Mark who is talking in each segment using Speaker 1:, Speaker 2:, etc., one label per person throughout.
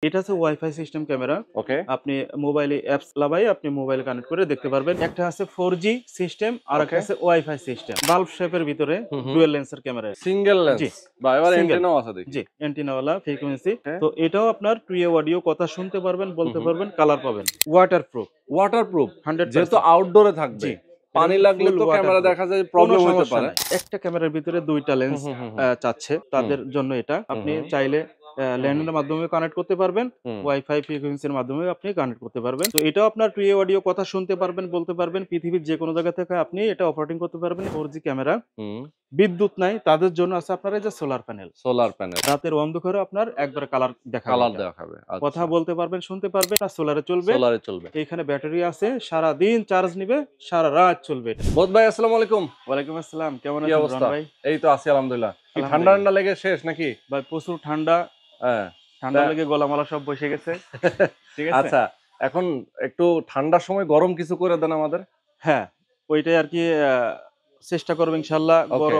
Speaker 1: এটা হচ্ছে wifi system camera.
Speaker 2: ওকে।
Speaker 1: আপনি মোবাইলে অ্যাপস লাগাই আপনি মোবাইল কানেক্ট করে দেখতে পারবেন। একটা আছে 4G সিস্টেম আর একটা
Speaker 2: ওকে।
Speaker 1: আছে ওয়াইফাই সিস্টেম। বাল্ব শেপের ভিতরে
Speaker 2: হুম।
Speaker 1: ডুয়াল লেন্সের ক্যামেরা।
Speaker 2: সিঙ্গেল লেন্স
Speaker 1: জি,
Speaker 2: বা এবার
Speaker 1: সিঙ্গেল।
Speaker 2: অ্যান্টেনাও আছে দেখি।
Speaker 1: জি, অ্যান্টেনাওয়ালা ফ্রিকোয়েন্সি।
Speaker 2: ওকে।
Speaker 1: তো এটাও আপনার টু ওয়ে অডিও, কথা শুনতে পারবেন, বলতে
Speaker 2: হুম।
Speaker 1: পারবেন, কালার পাবেন। ওয়াটারপ্রুফ
Speaker 2: ওয়াটারপ্রুফ, যেহেতু
Speaker 1: 100%।
Speaker 2: আউটডোরে থাকবে,
Speaker 1: জি, এটা
Speaker 2: পানি
Speaker 1: কিন্তু
Speaker 2: লাগলে
Speaker 1: ফুল
Speaker 2: তো ক্যামেরা
Speaker 1: ওয়াটারপ্রুফ।
Speaker 2: দেখা যায়
Speaker 1: কোনো
Speaker 2: প্রবলেম হইতে
Speaker 1: সমস্যা
Speaker 2: পারে।
Speaker 1: নাই। একটা ক্যামেরার ভিতরে ২ টা লেন্স
Speaker 2: হুম।
Speaker 1: চাচ্ছে।
Speaker 2: হুম।
Speaker 1: তাদের জন্য এটা। আপনি
Speaker 2: হুম।
Speaker 1: চাইলে
Speaker 2: হুম।
Speaker 1: ল্যান্ডের মাধ্যমে কানেক্ট করতে পারবেন।
Speaker 2: হুম।
Speaker 1: ওয়াইফাই ফ্রিকোয়েন্সির মাধ্যমে আপনি কানেক্ট করতে পারবেন। তো এটাও আপনার টু ওয়ে অডিও, কথা শুনতে পারবেন, বলতে পারবেন। পৃথিবীর যেকোনো জায়গা থেকে আপনি এটা অপারেটিং করতে পারবেন। 4G camera.
Speaker 2: হুম।
Speaker 1: বিদ্যুৎ নাই তাদের জন্য আছে আপনার এই যে সোলার প্যানেল।
Speaker 2: Solar panel.
Speaker 1: রাতের অন্ধকারে আপনার একবারে কালার দেখাবে
Speaker 2: কালার
Speaker 1: এটা।
Speaker 2: দেখাবে।
Speaker 1: কথা
Speaker 2: আচ্ছা।
Speaker 1: বলতে পারবেন, শুনতে পারবেন। আর সোলারে চলবে।
Speaker 2: সোলারে চলবে।
Speaker 1: এখানে ব্যাটারি আছে, সারাদিন চার্জ নিবে, সারা রাত চলবে এটা।
Speaker 2: বোধ ভাই, আসসালামু আলাইকুম।
Speaker 1: ওয়ালাইকুম আসসালাম। কেমন
Speaker 2: কি
Speaker 1: আছেন রোহন
Speaker 2: অবস্থা?
Speaker 1: ভাই?
Speaker 2: এই তো আছি আলহামদুলিল্লাহ। কি ঠান্ডা
Speaker 1: আলহামদুলিল্লাহ।
Speaker 2: ঠান্ডা লেগে শেষ নাকি?
Speaker 1: ভাই প্রচুর ঠান্ডা।
Speaker 2: হ্যাঁ।
Speaker 1: ঠান্ডা
Speaker 2: তা
Speaker 1: লেগে গলামালা সব বসে গেছে। ঠিক আছে?
Speaker 2: আচ্ছা, এখন একটু ঠান্ডার সময় গরম কিছু করে দেন আমাদের।
Speaker 1: হ্যাঁ, ওইটাই আরকি চেষ্টা করব ইনশাআল্লাহ
Speaker 2: ওকে।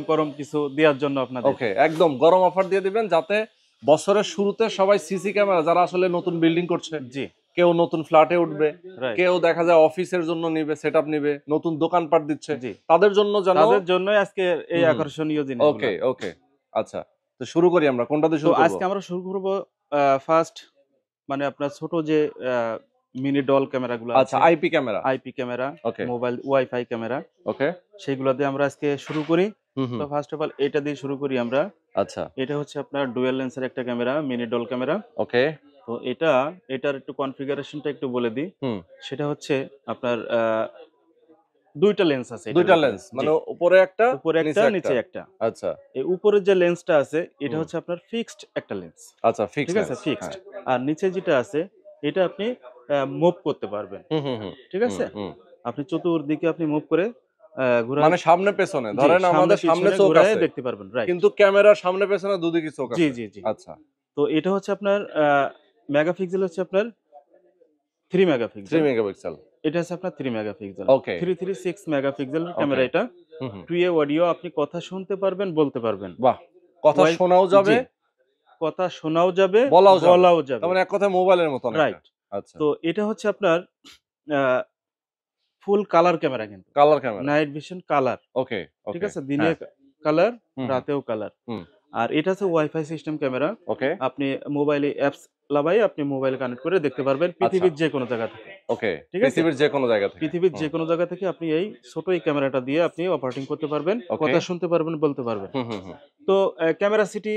Speaker 1: গরম কিছু দেয়ার জন্য আপনাদের।
Speaker 2: ওকে, একদম গরম অফার দিয়ে দিবেন যাতে বছরের শুরুতে সবাই সিসি ক্যামেরা, যারা আসলে নতুন বিল্ডিং করছে,
Speaker 1: জি,
Speaker 2: কেউ নতুন ফ্ল্যাটে উঠবে,
Speaker 1: রাইট।
Speaker 2: কেউ দেখা যায় অফিসের জন্য নিবে, সেটআপ নিবে, নতুন দোকানপাট দিচ্ছে,
Speaker 1: জি।
Speaker 2: তাদের জন্য যেন।
Speaker 1: তাদের জন্যই আজকে এই
Speaker 2: হুম।
Speaker 1: আকর্ষণীয় জিনিসগুলা।
Speaker 2: ওকে, ওকে। আচ্ছা। তো শুরু করি আমরা। কোনটা দিয়ে
Speaker 1: তো
Speaker 2: শুরু করব?
Speaker 1: আজকে আমরা শুরু করব ফার্স্ট মানে আপনার ছোট যে আ মিনি ডল ক্যামেরাগুলো
Speaker 2: আচ্ছা,
Speaker 1: আছে,
Speaker 2: আইপি ক্যামেরা।
Speaker 1: আইপি ক্যামেরা,
Speaker 2: ওকে,
Speaker 1: মোবাইল ওয়াইফাই ক্যামেরা,
Speaker 2: ওকে।
Speaker 1: সেগুলা দিয়ে আমরা আজকে শুরু করি। তো
Speaker 2: হুম।
Speaker 1: ফার্স্ট অফ অল এটা দিয়ে শুরু করি আমরা।
Speaker 2: আচ্ছা,
Speaker 1: এটা হচ্ছে আপনার ডুয়াল লেন্সের একটা ক্যামেরা, মিনি ডল ক্যামেরা।
Speaker 2: ওকে।
Speaker 1: তো এটার একটু কনফিগারেশনটা একটু বলে দিই।
Speaker 2: হুম।
Speaker 1: সেটা হচ্ছে আপনার ২ টা লেন্স আছে
Speaker 2: ২
Speaker 1: এটার
Speaker 2: টা
Speaker 1: ভিতরে।
Speaker 2: লেন্স,
Speaker 1: জি।
Speaker 2: মানে উপরে একটা,
Speaker 1: উপরে একটা,
Speaker 2: নিচে একটা।
Speaker 1: নিচে একটা।
Speaker 2: আচ্ছা।
Speaker 1: এই উপরের যে লেন্সটা আছে এটা
Speaker 2: হুম।
Speaker 1: হচ্ছে আপনার ফিক্সড একটা লেন্স।
Speaker 2: আচ্ছা,
Speaker 1: ঠিক
Speaker 2: ফিক্সড
Speaker 1: আছে?
Speaker 2: লেন্স।
Speaker 1: ফিক্সড।
Speaker 2: হ্যাঁ।
Speaker 1: আর নিচে যেটা আছে এটা আপনি মুভ করতে পারবেন।
Speaker 2: হুম।
Speaker 1: ঠিক
Speaker 2: হুম।
Speaker 1: আছে?
Speaker 2: হুম।
Speaker 1: আপনি চতুর্দিকে আপনি মুভ করে ঘুরায়,
Speaker 2: মানে সামনে পেছনে।
Speaker 1: জি,
Speaker 2: ধরেন
Speaker 1: সামনে
Speaker 2: আমাদের সামনে
Speaker 1: পিছনে
Speaker 2: চোখ
Speaker 1: ঘুরায়ে
Speaker 2: আছে,
Speaker 1: দেখতে পারবেন। রাইট।
Speaker 2: কিন্তু ক্যামেরার সামনে পেছনে দুদিকে চোখ
Speaker 1: জি,
Speaker 2: আছে।
Speaker 1: জি, জি।
Speaker 2: আচ্ছা।
Speaker 1: তো এটা হচ্ছে আপনার মেগাপিক্সেল হচ্ছে আপনার 3
Speaker 2: 3
Speaker 1: মেগাপিক্সেল।
Speaker 2: মেগাপিক্সেল।
Speaker 1: এটা হচ্ছে আপনার 3 মেগাপিক্সেল।
Speaker 2: ওকে,
Speaker 1: 336 মেগাপিক্সেলের
Speaker 2: ওকে।
Speaker 1: ক্যামেরা এটা।
Speaker 2: হুম।
Speaker 1: টু ওয়ে অডিও, আপনি কথা শুনতে পারবেন, বলতে পারবেন।
Speaker 2: বাহ! কথা
Speaker 1: ওয়াই
Speaker 2: শোনাও যাবে,
Speaker 1: জি, কথা শোনাও যাবে,
Speaker 2: বলাও যাবে।
Speaker 1: বলাও
Speaker 2: তার
Speaker 1: যাবে।
Speaker 2: মানে এক কথায় মোবাইলের মতো অনেকটা।
Speaker 1: রাইট।
Speaker 2: আচ্ছা।
Speaker 1: তো এটা হচ্ছে আপনার আ ফুল কালার ক্যামেরা কিন্তু।
Speaker 2: Colour camera.
Speaker 1: Night vision colour.
Speaker 2: Okay,
Speaker 1: ঠিক
Speaker 2: ওকে।
Speaker 1: আছে? দিনে
Speaker 2: হ্যাঁ।
Speaker 1: কালার,
Speaker 2: হুম।
Speaker 1: রাতেও কালার।
Speaker 2: হুম।
Speaker 1: আর এটা হচ্ছে ওয়াইফাই সিস্টেম ক্যামেরা।
Speaker 2: ওকে।
Speaker 1: আপনি মোবাইলে অ্যাপস লাগাই আপনি মোবাইল কানেক্ট করে দেখতে পারবেন
Speaker 2: আচ্ছা।
Speaker 1: পৃথিবীর যেকোনো জায়গা থেকে।
Speaker 2: ওকে।
Speaker 1: ঠিক আছে?
Speaker 2: পৃথিবীর যেকোনো জায়গা থেকে।
Speaker 1: পৃথিবীর
Speaker 2: হুম।
Speaker 1: যেকোনো জায়গা থেকে আপনি এই ছোট এই ক্যামেরাটা দিয়ে আপনি অপারেটিং করতে পারবেন।
Speaker 2: ওকে।
Speaker 1: কথা শুনতে পারবেন, বলতে পারবেন।
Speaker 2: হুম।
Speaker 1: তো ক্যামেরা সিটি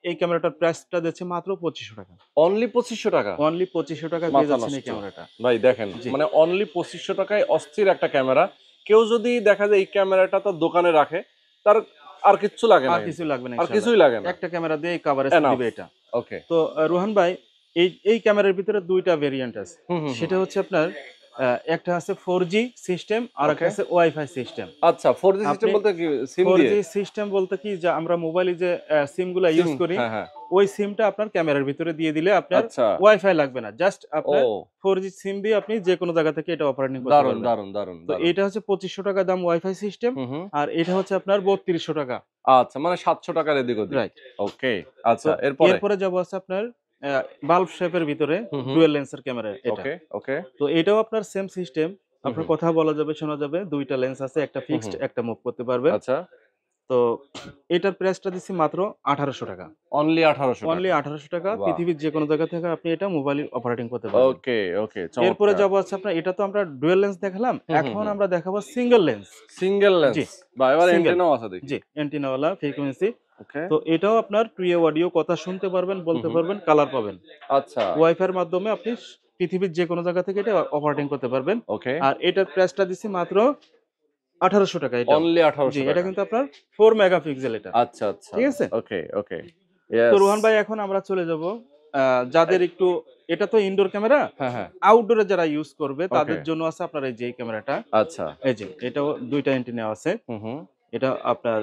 Speaker 1: এই ক্যামেরাটার প্রাইসটা দিচ্ছে মাত্র ৳২৫০০।
Speaker 2: অনলি ৳২৫০০?
Speaker 1: অনলি ৳২৫০০ পেয়ে
Speaker 2: মাথা
Speaker 1: যাচ্ছেন এই
Speaker 2: নষ্ট।
Speaker 1: ক্যামেরাটা।
Speaker 2: ভাই দেখেন,
Speaker 1: জি,
Speaker 2: মানে অনলি ৳২৫০০ অস্থির একটা ক্যামেরা। কেউ যদি দেখা যায় এই ক্যামেরাটা তার দোকানে রাখে, তার আর কিচ্ছু লাগে না
Speaker 1: আর
Speaker 2: কিন্তু।
Speaker 1: কিছুই লাগবে না
Speaker 2: আর
Speaker 1: ইনশাআল্লাহ।
Speaker 2: কিছুই লাগে না।
Speaker 1: একটা ক্যামেরা দিয়েই কভারেজ
Speaker 2: এনাফ।
Speaker 1: দিবে এটা।
Speaker 2: ওকে।
Speaker 1: তো রোহান ভাই, এই ক্যামেরার ভিতরে ২ টা ভেরিয়েন্ট আছে।
Speaker 2: হুম।
Speaker 1: সেটা হচ্ছে আপনার একটা আছে 4G সিস্টেম আরেকটা
Speaker 2: ওকে।
Speaker 1: আছে ওয়াইফাই সিস্টেম।
Speaker 2: আচ্ছা, 4G সিস্টেম
Speaker 1: আপনি
Speaker 2: বলতে কি, সিম দিয়ে?
Speaker 1: 4G সিস্টেম বলতে কি, যে আমরা মোবাইলে যে সিমগুলা
Speaker 2: সিম,
Speaker 1: ইউজ করি,
Speaker 2: হ্যাঁ।
Speaker 1: ওই সিমটা আপনার ক্যামেরার ভিতরে দিয়ে দিলে আপনার
Speaker 2: আচ্ছা।
Speaker 1: ওয়াইফাই লাগবে না। জাস্ট আপনার
Speaker 2: ও!
Speaker 1: 4G সিম দিয়ে আপনি যেকোনো জায়গা থেকে এটা অপারেটিং করতে
Speaker 2: দারুণ,
Speaker 1: পারবেন।
Speaker 2: দারুণ, দারুণ,
Speaker 1: তো
Speaker 2: দারুণ।
Speaker 1: এটা হচ্ছে ৳২৫০০ দাম ওয়াইফাই সিস্টেম।
Speaker 2: হুম।
Speaker 1: আর এটা হচ্ছে আপনার ৳৩২০০।
Speaker 2: আচ্ছা, মানে ৳৭০০ এদিক ওদিক।
Speaker 1: রাইট।
Speaker 2: ওকে।
Speaker 1: তো
Speaker 2: আচ্ছা, এরপরে?
Speaker 1: এরপরে যাবো হচ্ছে আপনার বাল্ব শেপের ভিতরে
Speaker 2: হুম।
Speaker 1: ডুয়াল লেন্সের ক্যামেরা এটা।
Speaker 2: ওকে, ওকে।
Speaker 1: তো এটাও আপনার সেম সিস্টেম। আপনার
Speaker 2: হুম।
Speaker 1: কথা বলা যাবে, শোনা যাবে। ২ টা লেন্স আছে। একটা ফিক্সড,
Speaker 2: হুম।
Speaker 1: একটা মুভ করতে পারবেন।
Speaker 2: আচ্ছা।
Speaker 1: তো এটার প্রাইসটা দিচ্ছি মাত্র ৳১৮০০।
Speaker 2: অনলি ৳১৮০০।
Speaker 1: অনলি ৳১৮০০।
Speaker 2: বাহ!
Speaker 1: পৃথিবীর যেকোনো জায়গা থেকে আপনি এটা মোবাইলে অপারেটিং করতে পারবেন।
Speaker 2: ওকে, ওকে,
Speaker 1: এরপরে
Speaker 2: চমৎকার।
Speaker 1: যাবো হচ্ছে আপনার, এটা তো আমরা ডুয়াল লেন্স দেখালাম। এখন
Speaker 2: হুম।
Speaker 1: আমরা দেখাবো সিঙ্গেল লেন্স।
Speaker 2: সিঙ্গেল
Speaker 1: জি,
Speaker 2: লেন্স বা এবার
Speaker 1: সিঙ্গেল।
Speaker 2: অ্যান্টেনাও আছে দেখি।
Speaker 1: জি, অ্যান্টেনাওয়ালা ফ্রিকোয়েন্সি।
Speaker 2: ওকে।
Speaker 1: তো এটাও আপনার টু ওয়ে অডিও, কথা শুনতে পারবেন, বলতে
Speaker 2: হুম।
Speaker 1: পারবেন, কালার পাবেন।
Speaker 2: আচ্ছা।
Speaker 1: ওয়াইফাই এর মাধ্যমে আপনি পৃথিবীর যেকোনো জায়গা থেকে এটা অপারেটিং করতে পারবেন।
Speaker 2: ওকে।
Speaker 1: আর এটার প্রাইসটা দিচ্ছি মাত্র ৳১৮০০ এটাও।
Speaker 2: অনলি
Speaker 1: জি, এটা
Speaker 2: ৳১৮০০।
Speaker 1: কিন্তু আপনার 4 মেগাপিক্সেল এটা।
Speaker 2: আচ্ছা।
Speaker 1: ঠিক আছে?
Speaker 2: ওকে, ওকে।
Speaker 1: তো
Speaker 2: ইয়েস।
Speaker 1: রোহান ভাই, এখন আমরা চলে যাব যাদের একটু, এটা তো ইনডোর ক্যামেরা,
Speaker 2: হ্যাঁ।
Speaker 1: আউটডোরে যারা ইউজ করবে
Speaker 2: ওকে।
Speaker 1: তাদের জন্য আছে আপনার এই যে এই ক্যামেরাটা।
Speaker 2: আচ্ছা।
Speaker 1: এই যে এটাও ২ টা অ্যান্টেনা আছে।
Speaker 2: হুম।
Speaker 1: এটা আপনার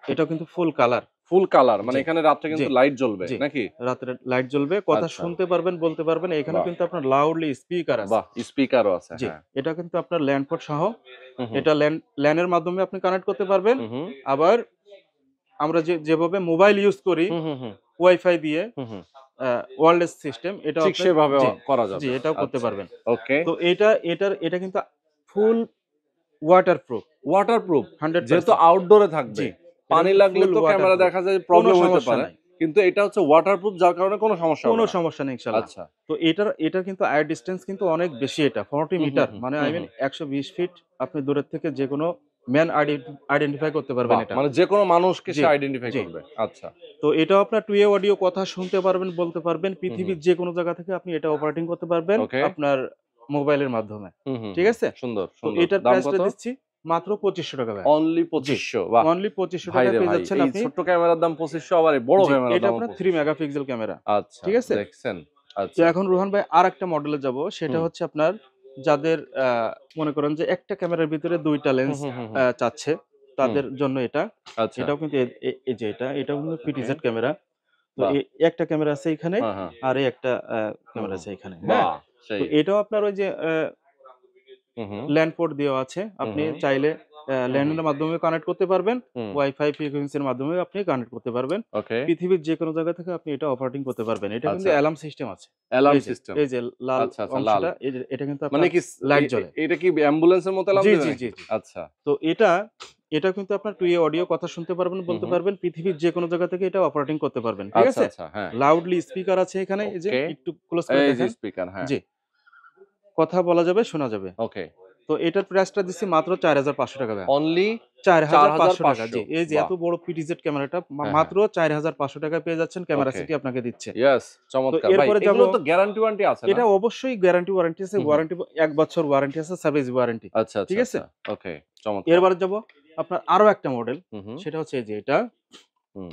Speaker 1: এটাও কিন্তু ফুল কালার।
Speaker 2: ফুল কালার, মানে
Speaker 1: জি,
Speaker 2: এখানে রাত্রে
Speaker 1: জি,
Speaker 2: কিন্তু লাইট জ্বলবে
Speaker 1: জি।
Speaker 2: নাকি?
Speaker 1: রাত্রে লাইট জ্বলবে, কথা
Speaker 2: আচ্ছা।
Speaker 1: শুনতে পারবেন, বলতে পারবেন। এখানেও
Speaker 2: বাহ!
Speaker 1: কিন্তু আপনার লাউডলি স্পিকার আছে।
Speaker 2: বাহ! স্পিকারও আছে,
Speaker 1: জি,
Speaker 2: হ্যাঁ।
Speaker 1: এটা কিন্তু আপনার ল্যান্ড পোর্ট সহ।
Speaker 2: হুম।
Speaker 1: এটা ল্যানের মাধ্যমে আপনি কানেক্ট করতে পারবেন।
Speaker 2: হুম।
Speaker 1: আবার আমরা যেভাবে মোবাইল ইউজ করি,
Speaker 2: হুম।
Speaker 1: ওয়াইফাই দিয়ে
Speaker 2: হুম হুম
Speaker 1: ওয়্যারলেস সিস্টেম এটাও
Speaker 2: ঠিক
Speaker 1: আপনি
Speaker 2: সেভাবে
Speaker 1: জি,
Speaker 2: করা
Speaker 1: জি
Speaker 2: যাবে।
Speaker 1: এটাও করতে
Speaker 2: আচ্ছা,
Speaker 1: পারবেন।
Speaker 2: ওকে।
Speaker 1: তো এটা কিন্তু ফুল ওয়াটারপ্রুফ
Speaker 2: ওয়াটারপ্রুফ, যেহেতু
Speaker 1: 100%।
Speaker 2: আউটডোরে থাকবে,
Speaker 1: জি, এটা
Speaker 2: পানি
Speaker 1: কিন্তু
Speaker 2: লাগলে
Speaker 1: ফুল
Speaker 2: তো ক্যামেরা
Speaker 1: ওয়াটারপ্রুফ।
Speaker 2: দেখা যায়
Speaker 1: কোনো
Speaker 2: প্রবলেম হইতে
Speaker 1: সমস্যা
Speaker 2: পারে,
Speaker 1: নাই।
Speaker 2: কিন্তু এটা হচ্ছে ওয়াটারপ্রুফ, যার কারণে কোনো সমস্যা হবে
Speaker 1: কোনো
Speaker 2: না।
Speaker 1: সমস্যা নেই ইনশাআল্লাহ।
Speaker 2: আচ্ছা।
Speaker 1: তো এটার কিন্তু আই ডিসট্যান্স কিন্তু অনেক বেশি এটা 40
Speaker 2: হুম হুম
Speaker 1: মিটার
Speaker 2: হুম
Speaker 1: মানে
Speaker 2: হুম
Speaker 1: আই মিন
Speaker 2: হুম।
Speaker 1: 120 ফিট আপনি দূরের থেকে যেকোনো ম্যান আইডেন্টিফাই করতে পারবেন
Speaker 2: বাহ!
Speaker 1: এটা।
Speaker 2: মানে যেকোনো মানুষকে সে
Speaker 1: জি,
Speaker 2: আইডেন্টিফাই
Speaker 1: জি।
Speaker 2: করবে। আচ্ছা।
Speaker 1: তো এটাও আপনার টু এ অডিও কথা শুনতে পারবেন, বলতে পারবেন।
Speaker 2: হুম হুম।
Speaker 1: পৃথিবীর যেকোনো জায়গা থেকে আপনি এটা অপারেটিং করতে পারবেন
Speaker 2: ওকে।
Speaker 1: আপনার মোবাইলের মাধ্যমে।
Speaker 2: হুম হুম
Speaker 1: ঠিক
Speaker 2: হুম।
Speaker 1: আছে?
Speaker 2: সুন্দর,
Speaker 1: তো
Speaker 2: সুন্দর।
Speaker 1: এটার
Speaker 2: দাম
Speaker 1: প্রাইসটা
Speaker 2: কত?
Speaker 1: দিচ্ছি মাত্র ৳২৫০০ ভাইয়া।
Speaker 2: অনলি
Speaker 1: জি,
Speaker 2: ২৫০০। বাহ!
Speaker 1: অনলি ৳২৫০০
Speaker 2: ভাই রে
Speaker 1: পেয়ে
Speaker 2: ভাই,
Speaker 1: যাচ্ছেন
Speaker 2: এই
Speaker 1: আপনি।
Speaker 2: ছোট্ট ক্যামেরার দাম ২৫০০, আবার এই বড়
Speaker 1: জি,
Speaker 2: ক্যামেরার
Speaker 1: এটা
Speaker 2: দামও
Speaker 1: আপনার 3
Speaker 2: ২৫০০।
Speaker 1: Megapixel camera.
Speaker 2: আচ্ছা,
Speaker 1: ঠিক আছে?
Speaker 2: দেখছেন?
Speaker 1: তো
Speaker 2: আচ্ছা।
Speaker 1: এখন রোহান ভাই আরেকটা মডেলে যাব। সেটা
Speaker 2: হুম।
Speaker 1: হচ্ছে আপনার যাদের মনে করেন যে একটা ক্যামেরার ভিতরে ২ টা
Speaker 2: হুম
Speaker 1: লেন্স
Speaker 2: হুম হুম হুম।
Speaker 1: চাচ্ছে,
Speaker 2: হুম।
Speaker 1: তাদের জন্য এটা।
Speaker 2: আচ্ছা।
Speaker 1: এটাও কিন্তু এই যে এটাও কিন্তু
Speaker 2: ওকে।
Speaker 1: PTZ camera. তো
Speaker 2: বাহ!
Speaker 1: একটা ক্যামেরা আছে এখানে,
Speaker 2: হ্যাঁ, হ্যাঁ।
Speaker 1: আর এই একটা
Speaker 2: হুম,
Speaker 1: ক্যামেরা
Speaker 2: হুম।
Speaker 1: আছে এখানে। হ্যাঁ?
Speaker 2: বাহ!
Speaker 1: তো
Speaker 2: সেই।
Speaker 1: এটাও আপনার ওই যে
Speaker 2: হুম, হুম।
Speaker 1: ল্যান্ড পোর্ট দেওয়া আছে।
Speaker 2: হুম,
Speaker 1: আপনি
Speaker 2: হুম।
Speaker 1: চাইলে
Speaker 2: হুম, হুম।
Speaker 1: ল্যান্ডের মাধ্যমে কানেক্ট করতে পারবেন।
Speaker 2: হুম।
Speaker 1: ওয়াইফাই ফ্রিকোয়েন্সির মাধ্যমেও আপনি কানেক্ট করতে পারবেন।
Speaker 2: ওকে।
Speaker 1: পৃথিবীর যেকোনো জায়গা থেকে আপনি এটা অপারেটিং করতে পারবেন। এটা কিন্তু
Speaker 2: আচ্ছা।
Speaker 1: অ্যালার্ম সিস্টেম আছে।
Speaker 2: অ্যালার্ম
Speaker 1: এই যে,
Speaker 2: সিস্টেম।
Speaker 1: এই যে লাল
Speaker 2: আচ্ছা, আচ্ছা, লাল।
Speaker 1: অংশটা এটা কিন্তু
Speaker 2: মানে
Speaker 1: আপনার
Speaker 2: কি
Speaker 1: লাইট জ্বলে।
Speaker 2: এটা কি অ্যাম্বুলেন্সের মতো অ্যালার্ম
Speaker 1: জি,
Speaker 2: দিবে
Speaker 1: জি, জি,
Speaker 2: নাকি?
Speaker 1: জি।
Speaker 2: আচ্ছা।
Speaker 1: তো এটা কিন্তু আপনার টু এ অডিও কথা শুনতে পারবেন,
Speaker 2: হুম,
Speaker 1: বলতে
Speaker 2: হুম।
Speaker 1: পারবেন। পৃথিবীর যেকোনো জায়গা থেকে এটা অপারেটিং করতে পারবেন। ঠিক
Speaker 2: আচ্ছা,
Speaker 1: আছে?
Speaker 2: আচ্ছা, হ্যাঁ।
Speaker 1: লাউডলি স্পিকার আছে এখানে, এই যে
Speaker 2: ওকে।
Speaker 1: একটু ক্লোজ করে
Speaker 2: এই যে
Speaker 1: দেখান।
Speaker 2: স্পিকার, হ্যাঁ।
Speaker 1: জি, কথা বলা যাবে, শোনা যাবে।
Speaker 2: ওকে।
Speaker 1: তো এটার প্রাইসটা দিচ্ছি মাত্র ৳৪৫০০ ভাইয়া।
Speaker 2: অনলি
Speaker 1: ৳৪৫০০
Speaker 2: ৪৫০০।
Speaker 1: জি, এই যে
Speaker 2: বাহ!
Speaker 1: এত বড় পিটিজেড ক্যামেরাটা
Speaker 2: হ্যাঁ, হ্যাঁ।
Speaker 1: মাত্র ৳৪৫০০ পেয়ে যাচ্ছেন, ক্যামেরা
Speaker 2: ওকে।
Speaker 1: সিটি আপনাকে দিচ্ছে।
Speaker 2: ইয়েস,
Speaker 1: তো
Speaker 2: চমৎকার। ভাই
Speaker 1: এরপরে যাব,
Speaker 2: এগুলো তো গ্যারান্টি ওয়ারেন্টি আছে না?
Speaker 1: এটা অবশ্যই গ্যারান্টি ওয়ারেন্টি আছে।
Speaker 2: হুম, হুম।
Speaker 1: ওয়ারেন্টি ১ বছর ওয়ারেন্টি আছে, সার্ভিস ওয়ারেন্টি।
Speaker 2: আচ্ছা,
Speaker 1: ঠিক
Speaker 2: আচ্ছা,
Speaker 1: আছে?
Speaker 2: আচ্ছা। ওকে, চমৎকার।
Speaker 1: এরপরে যাব আপনার আরো একটা মডেল।
Speaker 2: হুম, হুম,
Speaker 1: সেটা হচ্ছে এই যে এটা।
Speaker 2: হুম,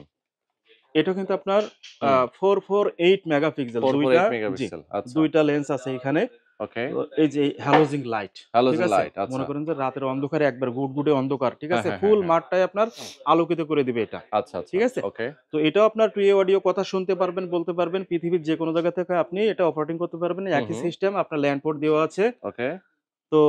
Speaker 1: এটা কিন্তু আপনার
Speaker 2: হুম।
Speaker 1: 448 মেগাপিক্সেল
Speaker 2: 448
Speaker 1: টা। জি,
Speaker 2: মেগাপিক্সেল। আচ্ছা।
Speaker 1: ২ টা লেন্স আছে এখানে।
Speaker 2: ওকে।
Speaker 1: তো এই যে হ্যালোজিং লাইট, ঠিক
Speaker 2: হ্যালোজেন
Speaker 1: আছে?
Speaker 2: লাইট।
Speaker 1: মনে
Speaker 2: আচ্ছা।
Speaker 1: করেন যে রাতের অন্ধকারে একবার গুডগুডে অন্ধকার, ঠিক
Speaker 2: হ্যাঁ,
Speaker 1: আছে?
Speaker 2: হ্যাঁ, হ্যাঁ,
Speaker 1: ফুল
Speaker 2: হ্যাঁ।
Speaker 1: মাঠটাই আপনার আলোকিত করে দিবে এটা।
Speaker 2: আচ্ছা, আচ্ছা।
Speaker 1: ঠিক আছে?
Speaker 2: ওকে।
Speaker 1: তো এটাও আপনার টু এ অডিও কথা শুনতে পারবেন, বলতে পারবেন। পৃথিবীর যেকোনো জায়গা থেকে আপনি এটা অপারেটিং করতে পারবেন।
Speaker 2: হুম,
Speaker 1: একই
Speaker 2: হুম।
Speaker 1: সিস্টেম, আপনার ল্যান্ড পোর্ট দেওয়া আছে।
Speaker 2: ওকে।
Speaker 1: তো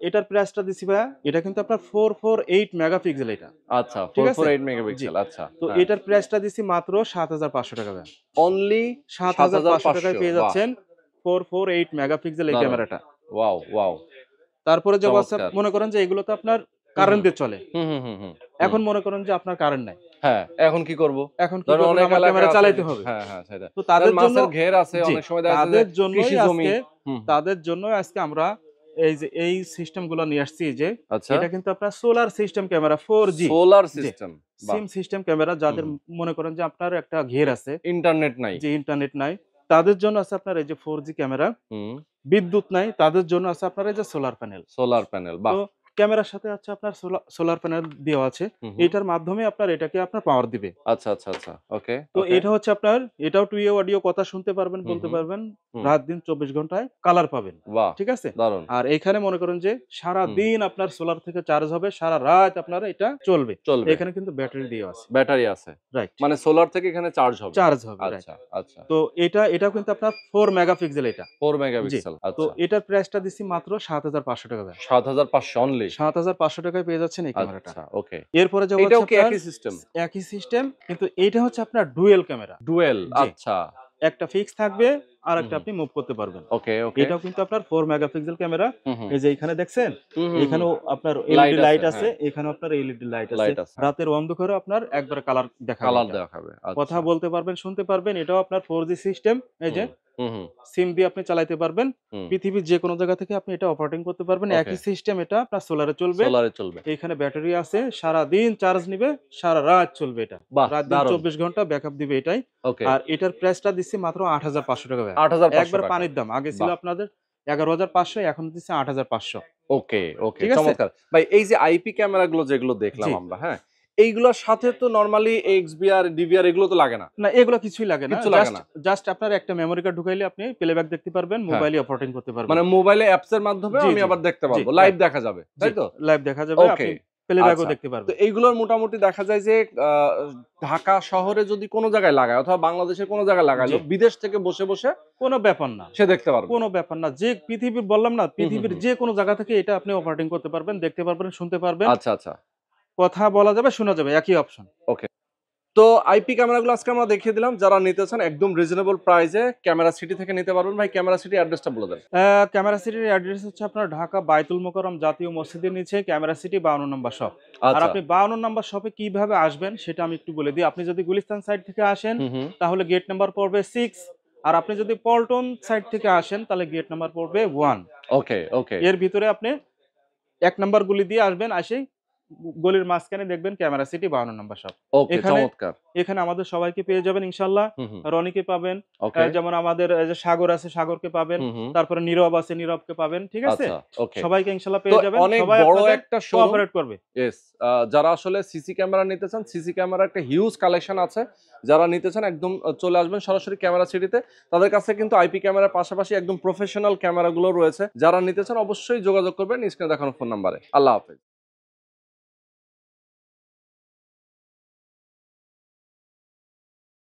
Speaker 1: এটার প্রাইসটা দিছি ভাইয়া। এটা কিন্তু আপনার 448 মেগাপিক্সেল এটা।
Speaker 2: আচ্ছা,
Speaker 1: ঠিক আছে?
Speaker 2: 448
Speaker 1: জি।
Speaker 2: মেগাপিক্সেল। আচ্ছা,
Speaker 1: তো
Speaker 2: হ্যাঁ।
Speaker 1: এটার প্রাইসটা দিছি মাত্র ৳৭৫০০ ভাইয়া।
Speaker 2: অনলি
Speaker 1: ৳৭৫০০
Speaker 2: ৭৫০০।
Speaker 1: পেয়ে
Speaker 2: বাহ!
Speaker 1: যাচ্ছেন 448 মেগাপিক্সেল এই
Speaker 2: দারুণ।
Speaker 1: ক্যামেরাটা।
Speaker 2: Wow, wow!
Speaker 1: তারপরে যে WhatsApp,
Speaker 2: চমৎকার।
Speaker 1: মনে করেন যে এগুলো তো আপনার
Speaker 2: হুম,
Speaker 1: কারেন্ট
Speaker 2: হুম।
Speaker 1: দিয়ে চলে।
Speaker 2: হুম, হুম, হুম, হুম, হুম।
Speaker 1: এখন মনে করেন যে আপনার কারেন্ট নাই।
Speaker 2: হ্যাঁ, এখন কি করব?
Speaker 1: এখন কি
Speaker 2: ধরেন
Speaker 1: করবেন?
Speaker 2: অনেক
Speaker 1: আমার
Speaker 2: এলাকা
Speaker 1: ক্যামেরা
Speaker 2: আছে যে
Speaker 1: চালাইতে হবে।
Speaker 2: হ্যাঁ, হ্যাঁ, সেটাই।
Speaker 1: তো
Speaker 2: ধরেন
Speaker 1: তাদের জন্য,
Speaker 2: মাছের ঘের আছে,
Speaker 1: জি,
Speaker 2: অনেক সময় দেখা যাচ্ছে যে
Speaker 1: তাদের
Speaker 2: কৃষি
Speaker 1: জন্যই
Speaker 2: জমি।
Speaker 1: আজকে
Speaker 2: হুম, হুম।
Speaker 1: তাদের জন্যই আজকে আমরা এই সিস্টেম গুলো নিয়ে আসছি যে
Speaker 2: আচ্ছা।
Speaker 1: এটা কিন্তু আপনার solar system camera 4G।
Speaker 2: Solar
Speaker 1: জি,
Speaker 2: সিস্টেম। বাহ!
Speaker 1: সিম সিস্টেম ক্যামেরা,
Speaker 2: হুম,
Speaker 1: যাদের
Speaker 2: হুম।
Speaker 1: মনে করেন যে আপনার একটা ঘের আছে,
Speaker 2: ইন্টারনেট নাই।
Speaker 1: যে ইন্টারনেট নাই, তাদের জন্য আছে আপনার এই যে 4G ক্যামেরা।
Speaker 2: হুম।
Speaker 1: বিদ্যুৎ নাই, তাদের জন্য আছে আপনার এই যে সোলার প্যানেল।
Speaker 2: Solar panel.
Speaker 1: তো
Speaker 2: বাহ!
Speaker 1: ক্যামেরার সাথে আছে আপনার সোলার প্যানেল দেওয়া আছে।
Speaker 2: হুম, হুম।
Speaker 1: এটার মাধ্যমে আপনার এটাকে আপনার পাওয়ার দিবে।
Speaker 2: আচ্ছা, আচ্ছা, আচ্ছা। ওকে,
Speaker 1: তো
Speaker 2: ওকে।
Speaker 1: এটা হচ্ছে আপনার, এটাও টু ইয়ে অডিও, কথা শুনতে পারবেন,
Speaker 2: হুম,
Speaker 1: বলতে
Speaker 2: হুম,
Speaker 1: পারবেন।
Speaker 2: হুম।
Speaker 1: রাত দিন ২৪ ঘন্টায় কালার পাবেন।
Speaker 2: বাহ!
Speaker 1: ঠিক আছে?
Speaker 2: দারুণ।
Speaker 1: আর এখানে মনে করেন যে
Speaker 2: হুম।
Speaker 1: সারাদিন আপনার সোলার থেকে চার্জ হবে, সারা রাত আপনার এটা চলবে।
Speaker 2: চলবে।
Speaker 1: এখানে কিন্তু ব্যাটারি দেওয়া আছে।
Speaker 2: ব্যাটারি আছে।
Speaker 1: রাইট।
Speaker 2: মানে সোলার থেকে এখানে চার্জ হবে।
Speaker 1: চার্জ হবে, রাইট।
Speaker 2: আচ্ছা, আচ্ছা।
Speaker 1: তো এটাও কিন্তু আপনার 4 মেগাপিক্সেল এটা।
Speaker 2: 4
Speaker 1: জি।
Speaker 2: মেগাপিক্সেল।
Speaker 1: তো
Speaker 2: আচ্ছা।
Speaker 1: এটার প্রাইসটা দিচ্ছি মাত্র ৳৭৫০০ ভাইয়া।
Speaker 2: ৭৫০০ অনলি।
Speaker 1: ৳৭৫০০ পেয়ে যাচ্ছেন এই ক্যামেরাটা।
Speaker 2: আচ্ছা, ওকে।
Speaker 1: এরপরে যাব
Speaker 2: এটাও
Speaker 1: হচ্ছে
Speaker 2: কি
Speaker 1: আপনার
Speaker 2: একই সিস্টেম?
Speaker 1: একই সিস্টেম, কিন্তু এইটা হচ্ছে আপনার ডুয়াল ক্যামেরা।
Speaker 2: ডুয়েল।
Speaker 1: জি।
Speaker 2: আচ্ছা।
Speaker 1: একটা ফিক্স থাকবে,
Speaker 2: হুম,
Speaker 1: আরেকটা
Speaker 2: হুম।
Speaker 1: আপনি মুভ করতে পারবেন।
Speaker 2: ওকে, ওকে।
Speaker 1: এটাও কিন্তু আপনার 4 মেগাপিক্সেল ক্যামেরা।
Speaker 2: হুম, হুম।
Speaker 1: এই যে এখানে দেখছেন?
Speaker 2: হুম, হুম, হুম।
Speaker 1: এখানেও আপনার
Speaker 2: লাইট
Speaker 1: এলইডি
Speaker 2: আছে,
Speaker 1: লাইট আছে,
Speaker 2: হ্যাঁ।
Speaker 1: এখানেও আপনার এলইডি লাইট আছে।
Speaker 2: লাইট আছে।
Speaker 1: রাতের অন্ধকারেও আপনার একবারে কালার দেখাবে
Speaker 2: কালার
Speaker 1: এটা।
Speaker 2: দেখাবে।
Speaker 1: কথা
Speaker 2: আচ্ছা।
Speaker 1: বলতে পারবেন, শুনতে পারবেন। এটাও আপনার 4G সিস্টেম। এই যে
Speaker 2: হুম, হুম, হুম,
Speaker 1: সিম দিয়ে আপনি চালাইতে পারবেন।
Speaker 2: হুম।
Speaker 1: পৃথিবীর যেকোনো জায়গা থেকে আপনি এটা অপারেটিং করতে পারবেন।
Speaker 2: ওকে।
Speaker 1: একই সিস্টেম, এটা আপনার সোলারে চলবে।
Speaker 2: সোলারে চলবে।
Speaker 1: এখানে ব্যাটারি আছে, সারাদিন চার্জ নিবে, সারারাত চলবে এটা।
Speaker 2: বাহ!
Speaker 1: রাত দিন
Speaker 2: দারুণ।
Speaker 1: ২৪ ঘন্টা ব্যাকআপ দিবে এটাই।
Speaker 2: ওকে।
Speaker 1: আর এটার প্রাইসটা দিচ্ছি মাত্র ৳৮৫০০ ভাইয়া। একবারে
Speaker 2: ৳৮৫০০।
Speaker 1: পানির দাম। আগে ছিল
Speaker 2: বাহ!
Speaker 1: আপনাদের ১১৫০০, এখন দিচ্ছে ৮৫০০।
Speaker 2: ওকে, ওকে,
Speaker 1: ঠিক আছে?
Speaker 2: চমৎকার। ভাই এই যে আইপি ক্যামেরাগুলো যেগুলো
Speaker 1: জি।
Speaker 2: দেখলাম আমরা, হ্যাঁ? এইগুলোর সাথে তো নরমালি XBR, DVR এগুলো তো লাগে না।
Speaker 1: না, এগুলো কিছুই লাগে না।
Speaker 2: কিচ্ছু লাগে
Speaker 1: জাস্ট
Speaker 2: না।
Speaker 1: জাস্ট আপনার একটা মেমোরি কার্ড ঢুকাইলে আপনি প্লেব্যাক দেখতে পারবেন,
Speaker 2: হ্যাঁ।
Speaker 1: মোবাইলে অপারেটিং করতে পারবেন।
Speaker 2: মানে মোবাইলে অ্যাপস এর মাধ্যমেও
Speaker 1: জি,
Speaker 2: আমি
Speaker 1: জি,
Speaker 2: আবার দেখতে
Speaker 1: জি,
Speaker 2: পারবো। Live
Speaker 1: right.
Speaker 2: দেখা যাবে।
Speaker 1: জি,
Speaker 2: তাই তো?
Speaker 1: লাইভ দেখা যাবে। আপনি
Speaker 2: ওকে।
Speaker 1: প্লেব্যাকও
Speaker 2: আচ্ছা।
Speaker 1: দেখতে
Speaker 2: তো
Speaker 1: পারবেন।
Speaker 2: এইগুলোর মোটামুটি দেখা যায় যে আ ঢাকা শহরে যদি কোন জায়গায় লাগায় অথবা বাংলাদেশের কোন জায়গায় লাগাইলো,
Speaker 1: জি।
Speaker 2: বিদেশ থেকে বসে, বসে
Speaker 1: কোনো ব্যাপার না।
Speaker 2: সে দেখতে পারবে।
Speaker 1: কোনো ব্যাপার না। যে পৃথিবীর, বললাম না,
Speaker 2: হুম, হুম,
Speaker 1: পৃথিবীর
Speaker 2: হুম।
Speaker 1: যেকোনো জায়গা থেকে এটা আপনি অপারেটিং করতে পারবেন, দেখতে পারবেন, শুনতে পারবেন।
Speaker 2: আচ্ছা, আচ্ছা।
Speaker 1: কথা বলা যাবে, শোনা যাবে, একই অপশন।
Speaker 2: ওকে। তো আইপি ক্যামেরাগুলো আজকে আমরা দেখিয়ে দিলাম, যারা নিতে চান একদম রিজনেবল প্রাইসে ক্যামেরা সিটি থেকে নিতে পারবেন। ভাই ক্যামেরা সিটি অ্যাড্রেসটা বলে দেন।
Speaker 1: ক্যামেরা সিটির অ্যাড্রেস হচ্ছে আপনার ঢাকা বাইতুল মোকাররম জাতীয় মসজিদের নিচে ক্যামেরা সিটি 52 নম্বর শপ। আর
Speaker 2: আচ্ছা।
Speaker 1: আপনি 52 নম্বর শপে কিভাবে আসবেন সেটা আমি একটু বলে দিই। আপনি যদি গুলিস্তান সাইড থেকে আসেন
Speaker 2: হুম হুম।
Speaker 1: তাহলে গেট নাম্বার পড়বে 6, আর আপনি যদি পল্টন সাইড থেকে আসেন তাহলে গেট নাম্বার পড়বে 1।
Speaker 2: ওকে ওকে
Speaker 1: এর ভিতরে আপনি 1 নাম্বার গুলি দিয়ে আসবেন, আসেই গলির মাঝখানে দেখবেন ক্যামেরা সিটি 52 নম্বর শপ।
Speaker 2: ওকে,
Speaker 1: এখানে
Speaker 2: চমৎকার।
Speaker 1: এখানে আমাদের সবাইকে পেয়ে যাবেন ইনশাআল্লাহ।
Speaker 2: হুম হুম।
Speaker 1: রনিকে পাবেন,
Speaker 2: ওকে।
Speaker 1: যেমন আমাদের এই যে সাগর আছে, সাগরকে পাবেন।
Speaker 2: হুম হুম।
Speaker 1: তারপরে নীরব আছে, নীরবকে পাবেন। ঠিক আছে?
Speaker 2: আচ্ছা, ওকে।
Speaker 1: সবাইকে ইনশাআল্লাহ
Speaker 2: তো
Speaker 1: পেয়ে যাবেন।
Speaker 2: অনেক
Speaker 1: সবাই
Speaker 2: বড়
Speaker 1: আপনাদের
Speaker 2: একটা শোরুম।
Speaker 1: কোঅপারেট করবে।
Speaker 2: ইয়েস, যারা আসলে সিসি ক্যামেরা নিতে চান, সিসি ক্যামেরা একটা হিউজ কালেকশন আছে। যারা নিতে চান একদম চলে আসবেন সরাসরি ক্যামেরা সিটিতে। তাদের কাছে কিন্তু আইপি ক্যামেরার পাশাপাশি একদম প্রফেশনাল ক্যামেরাগুলো রয়েছে। যারা নিতে চান অবশ্যই যোগাযোগ করবেন স্ক্রিনে দেখানো ফোন নাম্বারে। আল্লাহ হাফেজ।